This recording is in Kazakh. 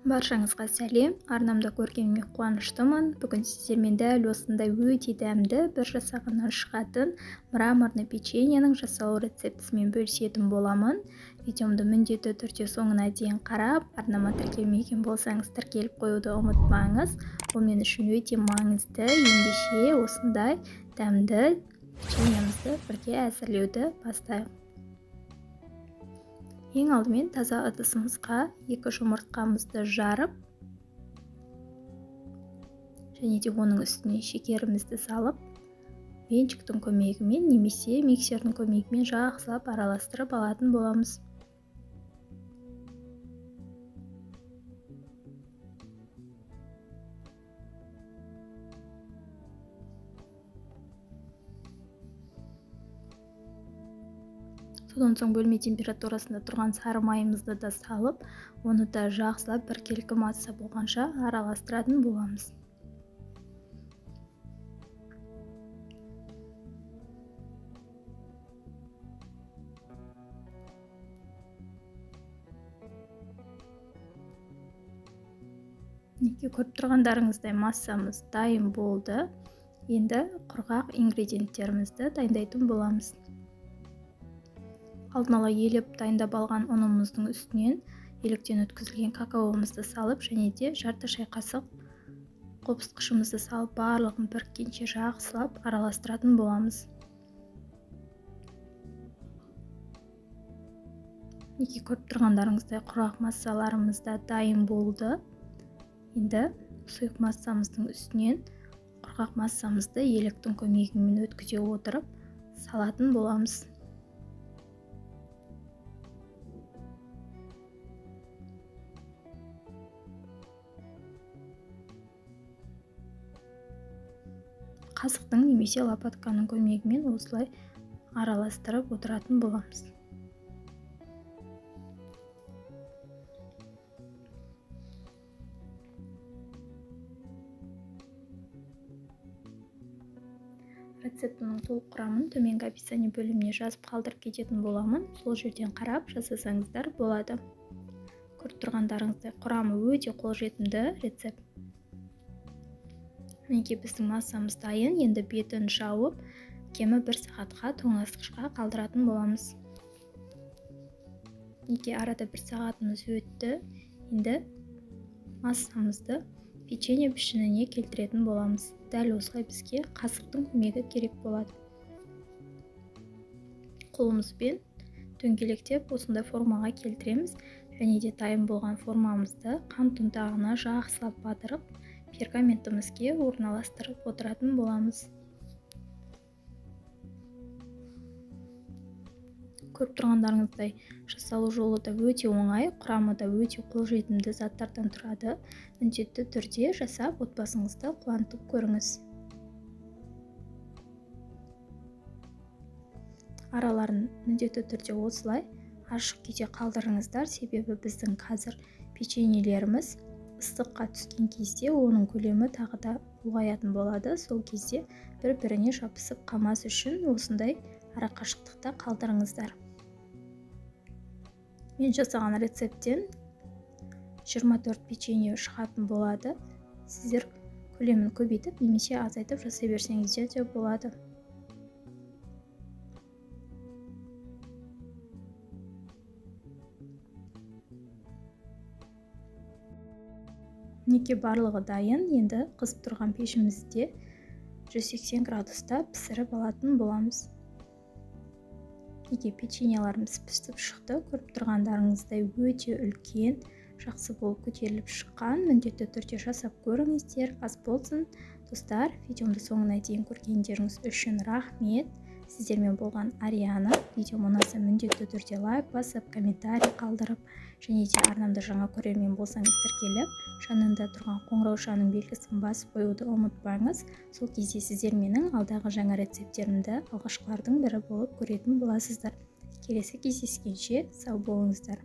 Баршаңызға сәлем, арнамда көргеніме қуаныштымын. Бүгін сіздермен дәл осындай өте дәмді бір жасағаннан шығатын мраморный печеньенің жасалу рецептісімен бөлісетін боламын. Видеомды міндетті түрде соңына дейін қарап, арнама тіркелмеген болсаңыз тіркеліп қоюды ұмытпаңыз. Бұл мен үшін өте маңызды. Ендеше осындай дәмді печеньемізді бірге әзірлеуді бастайық. Ең алдымен таза ыдысымызға 2 жұмыртқамызды жарып, және де оның үстіне шекерімізді салып, венчиктің көмегімен немесе миксердің көмегімен жақсылап араластырып алатын боламыз. Содан соң бөлме температурасында тұрған сары майымызды да салып, оны да жақсылап біркелкі масса болғанша араластыратын боламыз. Көріп тұрғандарыңыздай массамыз дайын болды. Енді құрғақ ингредиенттерімізді дайындайтын боламыз. Алдын ала елеп дайындап алған ұнымыздың үстінен електен өткізілген какаомызды салып, және де жарты шай қасық қопсытқышымызды салып, барлығын біріккенше жақсылап араластыратын боламыз. Көріп тұрғандарыңыздай құрғақ массаларымыз да дайын болды. Енді сұйық массамыздың үстінен құрғақ массамызды електің көмегімен өткізе отырып салатын боламыз. Қасықтың немесе лопатканың көмегімен осылай араластырып отыратын боламыз. Рецептінің толық құрамын төменгі описание бөліміне жазып қалдырып кететін боламын. Сол жерден қарап жасасаңыздар болады. Көріп тұрғандарыңыздай құрамы өте қолжетімді рецепт. Біздің массамыз дайын, енді бетін жауып, кемі 1 сағатқа тоңазытқышқа қалдыратын боламыз. Арада 1 сағатымыз өтті, енді массамызды печенье пішініне келтіретін боламыз. Дәл осылай бізге қасықтың көмегі керек болады. Қолымызбен дөңгелектеп осындай формаға келтіреміз, және де дайын болған формамызды қант ұнтағына жақсылап батырып, пергаментімізге орналастырып отыратын боламыз. Көріп тұрғандарыңыздай жасалу жолы да өте оңай, құрамы да өте қолжетімді заттардан тұрады. Міндетті түрде жасап отбасыңызды қуантып көріңіз. Араларын міндетті түрде осылай ашық күйде қалдырыңыздар, себебі біздің қазір печеньелеріміз ыстыққа түскен кезде оның көлемі тағы да ұлғаятын болады. Сол кезде бір-біріне жабысып қалмас үшін осындай арақашықтықта қалдырыңыздар. Мен жасаған рецепттен 24 печенье шығатын болады. Сіздер көлемін көбейтіп немесе азайтып жасай берсеңіздер де болады. Барлығы дайын, енді қызып тұрған пешімізде 180 градуста пісіріп алатын боламыз. Печеньеларымыз пісіп шықты, көріп тұрғандарыңыздай өте үлкен, жақсы болып көтеріліп шыққан. Міндетті түрде жасап көріңіздер, ас болсын. Достар, видеомды соңына дейін көргендеріңіз үшін рахмет. Сіздермен болған Ариана. Видео ұнаса міндетті түрде лайк басып, комментарий қалдырып, және де арнамда жаңа көрермен болсаңыз тіркеліп, жанында тұрған қоңыраушаның белгісін басып қоюды ұмытпаңыз. Сол кезде сіздер менің алдағы жаңа рецепттерімді алғашқылардың бірі болып көретін боласыздар. Келесі кездескенше сау болыңыздар.